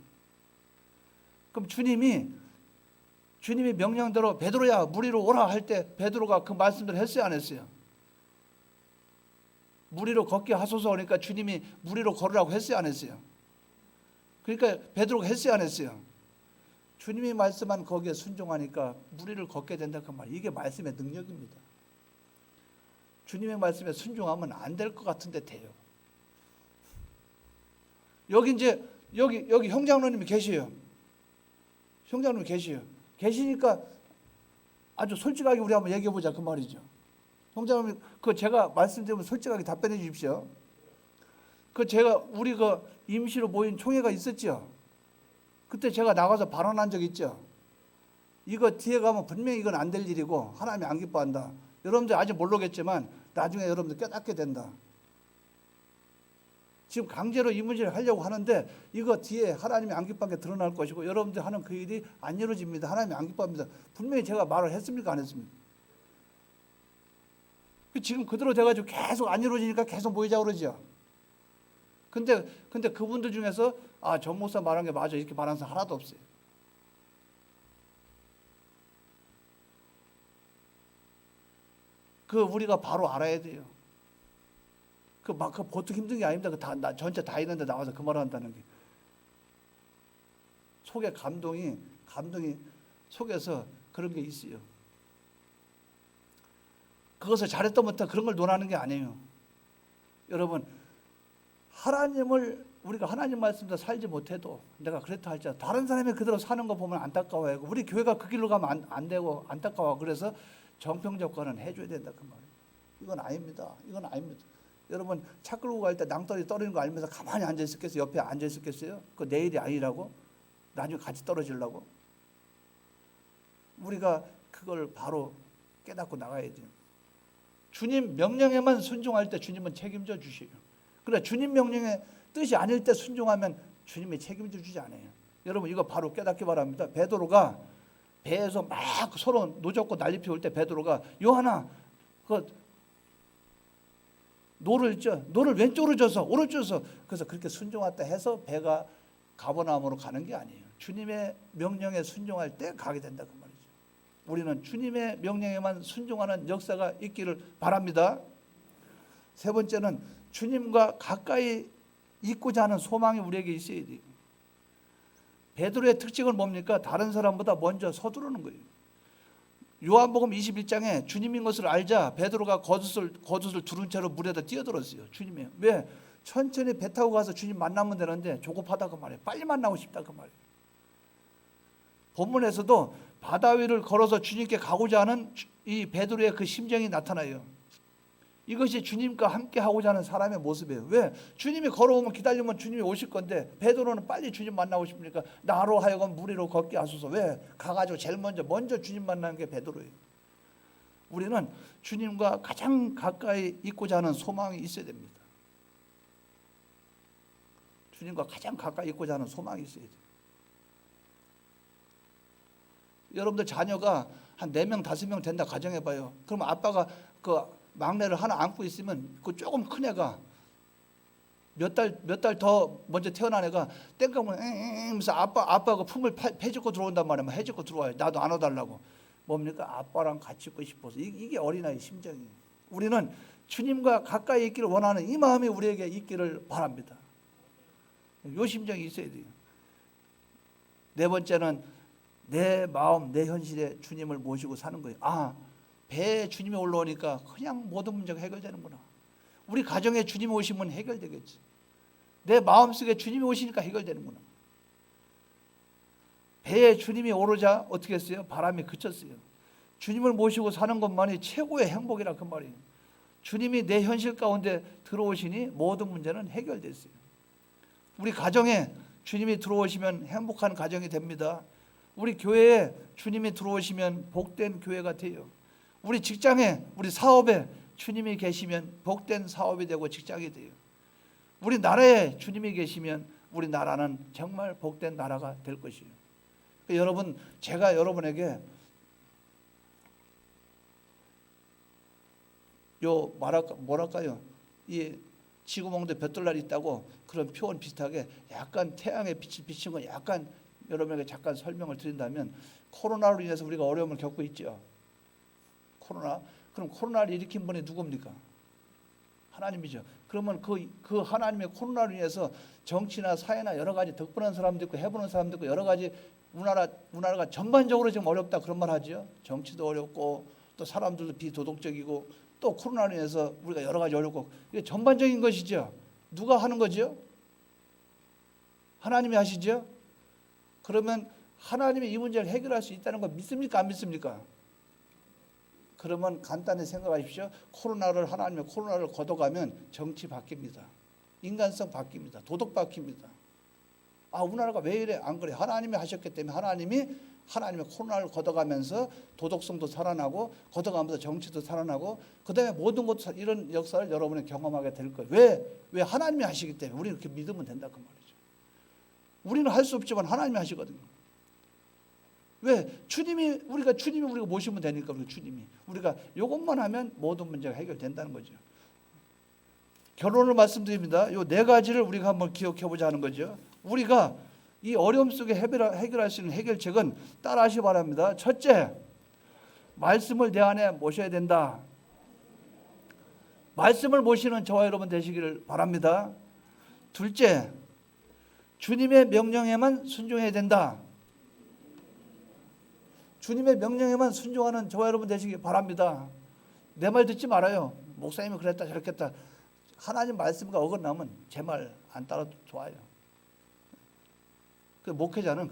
그럼 주님이 명령대로 베드로야 물 위로 오라 할 때 베드로가 그 말씀대로 했어요 안 했어요? 물 위로 걷게 하소서 그러니까 주님이 물 위로 걸으라고 했어요 안 했어요? 그러니까 베드로가 했어요 안 했어요? 주님이 말씀한 거기에 순종하니까 물 위를 걷게 된다 그 말. 이게 말씀의 능력입니다. 주님의 말씀에 순종하면 안 될 것 같은데 돼요. 여기 형장로님이 계셔요. 형장로님 계셔요. 계시니까 아주 솔직하게 우리 한번 얘기해 보자 그 말이죠. 형장로님 제가 말씀드리면 솔직하게 답변해 주십시오. 우리 임시로 모인 총회가 있었죠. 그때 제가 나가서 발언한 적 있죠. 이거 뒤에 가면 분명히 이건 안 될 일이고 하나님이 안 기뻐한다. 여러분들 아직 모르겠지만 나중에 여러분들 깨닫게 된다. 지금 강제로 이 문제를 하려고 하는데 이거 뒤에 하나님이 안 기뻐한 게 드러날 것이고 여러분들 하는 그 일이 안 이루어집니다. 하나님이 안 기뻐합니다. 분명히 제가 말을 했습니까 안 했습니까? 지금 그대로 돼가지고 계속 안 이루어지니까 계속 모이자고 그러죠. 근데 그분들 중에서 전 목사 말한 게 맞아 이렇게 말하는 사람 하나도 없어요. 우리가 바로 알아야 돼요. 보통 힘든 게 아닙니다. 전체 다 있는데 나와서 그 말을 한다는 게. 속에 감동이 속에서 그런 게 있어요. 그것을 잘했던 못한 그런 걸 논하는 게 아니에요. 여러분, 우리가 하나님 말씀대로 살지 못해도 내가 그렇다 할지라도 다른 사람이 그대로 사는 거 보면 안타까워요. 우리 교회가 그 길로 가면 안 되고 안타까워. 그래서 정평적과는 해줘야 된다 그 말이에요. 이건 아닙니다. 여러분 차 끌고 갈 때 낭떠러지 떨어지는 거 알면서 가만히 앉아 있었겠어요? 옆에 앉아 있었겠어요? 그 내일이 아니라고? 나중에 같이 떨어지려고? 우리가 그걸 바로 깨닫고 나가야 돼요. 주님 명령에만 순종할 때 주님은 책임져 주셔요. 그러나 주님 명령의 뜻이 아닐 때 순종하면 주님이 책임져 주지 않아요. 여러분 이거 바로 깨닫기 바랍니다. 베드로가 배에서 막 서로 노젓고 난리 피울 때 베드로가 요한아 그 노를 왼쪽으로 져서 오른쪽으로 져서 그래서 그렇게 순종했다 해서 배가 가버나움으로 가는 게 아니에요. 주님의 명령에 순종할 때 가게 된다 그 말이죠. 우리는 주님의 명령에만 순종하는 역사가 있기를 바랍니다. 세 번째는 주님과 가까이 있고자 하는 소망이 우리에게 있어야 돼요. 베드로의 특징은 뭡니까? 다른 사람보다 먼저 서두르는 거예요. 요한복음 21장에 주님인 것을 알자 베드로가 겉옷을 두른 채로 물에다 뛰어들었어요. 주님이요. 왜? 천천히 배 타고 가서 주님 만나면 되는데 조급하다 그 말이에요. 빨리 만나고 싶다 그 말이에요. 본문에서도 바다 위를 걸어서 주님께 가고자 하는 이 베드로의 그 심정이 나타나요. 이것이 주님과 함께 하고자 하는 사람의 모습이에요. 왜? 주님이 걸어오면 기다리면 주님이 오실 건데 베드로는 빨리 주님 만나고 싶으니까 나로 하여금 물 위로 걷게 하소서. 왜? 가가지고 제일 먼저 주님 만나는 게 베드로예요. 우리는 주님과 가장 가까이 있고자 하는 소망이 있어야 됩니다. 주님과 가장 가까이 있고자 하는 소망이 있어야 돼요. 여러분들 자녀가 한 4명, 5명 된다 가정해봐요. 그러면 아빠가 그 막내를 하나 안고 있으면 그 조금 큰 애가 몇 달 더 먼저 태어난 애가 땡깡을 하면서 아빠 그 품을 패집고 들어온단 말이야. 해집고 들어와요. 나도 안아달라고. 뭡니까? 아빠랑 같이 있고 싶어서. 이게 어린아이 심정이에요. 우리는 주님과 가까이 있기를 원하는 이 마음이 우리에게 있기를 바랍니다. 이 심정이 있어야 돼요. 네 번째는 내 마음, 내 현실에 주님을 모시고 사는 거예요. 배에 주님이 올라오니까 그냥 모든 문제가 해결되는구나. 우리 가정에 주님이 오시면 해결되겠지. 내 마음속에 주님이 오시니까 해결되는구나. 배에 주님이 오르자 어떻게 했어요? 바람이 그쳤어요. 주님을 모시고 사는 것만이 최고의 행복이라 그 말이에요. 주님이 내 현실 가운데 들어오시니 모든 문제는 해결됐어요. 우리 가정에 주님이 들어오시면 행복한 가정이 됩니다. 우리 교회에 주님이 들어오시면 복된 교회가 돼요. 우리 직장에, 우리 사업에 주님이 계시면 복된 사업이 되고 직장이 돼요. 우리 나라에 주님이 계시면 우리 나라는 정말 복된 나라가 될 것이에요. 여러분, 제가 여러분에게 뭐랄까요? 이 지구멍도 볕돌날이 있다고 그런 표현 비슷하게 약간 태양의 빛을 비친 건 약간 여러분에게 잠깐 설명을 드린다면 코로나로 인해서 우리가 어려움을 겪고 있죠. 그럼 코로나를 일으킨 분이 누굽니까? 하나님이죠. 그러면 그 하나님의 코로나로 인해서 정치나 사회나 여러 가지 덕분한 사람도 있고 해보는 사람도 있고 여러 가지 우리나라가 전반적으로 지금 어렵다 그런 말 하죠. 정치도 어렵고 또 사람들도 비도덕적이고 또 코로나로 인해서 우리가 여러 가지 어렵고 이게 전반적인 것이죠. 누가 하는 거죠? 하나님이 하시죠. 그러면 하나님이 이 문제를 해결할 수 있다는 거 믿습니까? 안 믿습니까? 그러면 간단히 생각하십시오. 하나님의 코로나를 걷어가면 정치 바뀝니다. 인간성 바뀝니다. 도덕 바뀝니다. 우리나라가 왜 이래? 안 그래? 하나님이 하셨기 때문에 하나님의 코로나를 걷어가면서 도덕성도 살아나고 걷어가면서 정치도 살아나고 그다음에 모든 것 이런 역사를 여러분이 경험하게 될 거예요. 왜 하나님이 하시기 때문에 우리는 그렇게 믿으면 된다 그 말이죠. 우리는 할 수 없지만 하나님이 하시거든요. 왜? 우리가 모시면 되니까 우리가 이것만 하면 모든 문제가 해결된다는 거죠. 결론을 말씀드립니다. 요 4가지를 우리가 한번 기억해 보자 하는 거죠. 우리가 이 어려움 속에 해결할 수 있는 해결책은 따라하시기 바랍니다. 첫째, 말씀을 내 안에 모셔야 된다. 말씀을 모시는 저와 여러분 되시기를 바랍니다. 둘째, 주님의 명령에만 순종해야 된다. 주님의 명령에만 순종하는 저와 여러분 되시기 바랍니다. 내 말 듣지 말아요. 목사님이 그랬다 저랬겠다. 하나님 말씀과 어긋나면 제 말 안 따라도 좋아요. 목회자는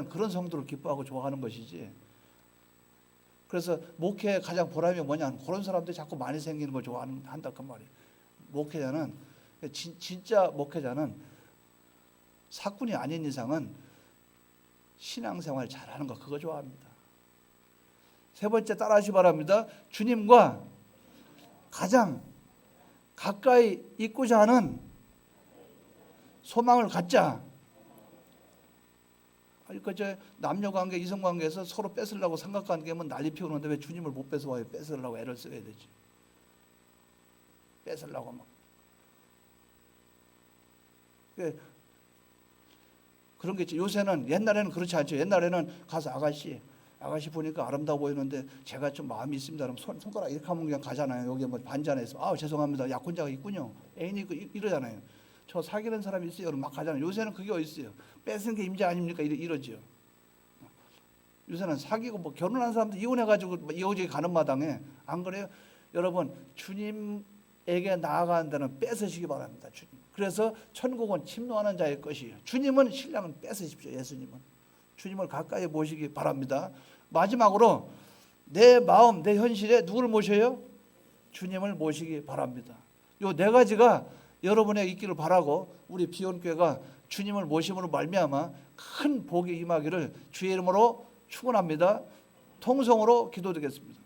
그런 성도를 기뻐하고 좋아하는 것이지. 그래서 목회의 가장 보람이 뭐냐? 그런 사람들이 자꾸 많이 생기는 걸 좋아한다 그 말이에요. 목회자는 진짜 목회자는 사꾼이 아닌 이상은 신앙생활 잘하는 거 그거 좋아합니다. 세 번째 따라하시기 바랍니다. 주님과 가장 가까이 있고자 하는 소망을 갖자. 그저 남녀관계, 이성관계에서 서로 뺏으려고 삼각관계 하면 난리 피우는데 왜 주님을 못 뺏어와요? 뺏으려고 애를 써야 되지. 뺏으려고 막. 그런 게 있지. 요새는, 옛날에는 그렇지 않죠. 옛날에는 가서 아가씨 보니까 아름다워 보이는데 제가 좀 마음이 있습니다. 그럼 손가락 이렇게 하면 그냥 가잖아요. 여기 뭐 반찬에서 죄송합니다. 약혼자가 있군요. 애인이 있고 이러잖아요. 저 사귀는 사람이 있어요. 그럼 막 가잖아요. 요새는 그게 어디 있어요? 뺏은 게 임자 아닙니까? 이러죠. 요새는 사귀고 뭐 결혼한 사람도 이혼해가지고 이혼이 가는 마당에, 안 그래요? 여러분, 주님에게 나아가는 데는 뺏으시기 바랍니다. 주님. 그래서 천국은 침노하는 자의 것이에요. 주님은, 신랑은 뺏으십시오. 예수님은. 주님을 가까이 모시기 바랍니다. 마지막으로 내 마음, 내 현실에 누구를 모셔요? 주님을 모시기 바랍니다. 요 네 가지가 여러분에게 있기를 바라고, 우리 비온교회가 주님을 모심으로 말미암아 큰 복이 임하기를 주의 이름으로 축원합니다. 통성으로 기도드리겠습니다.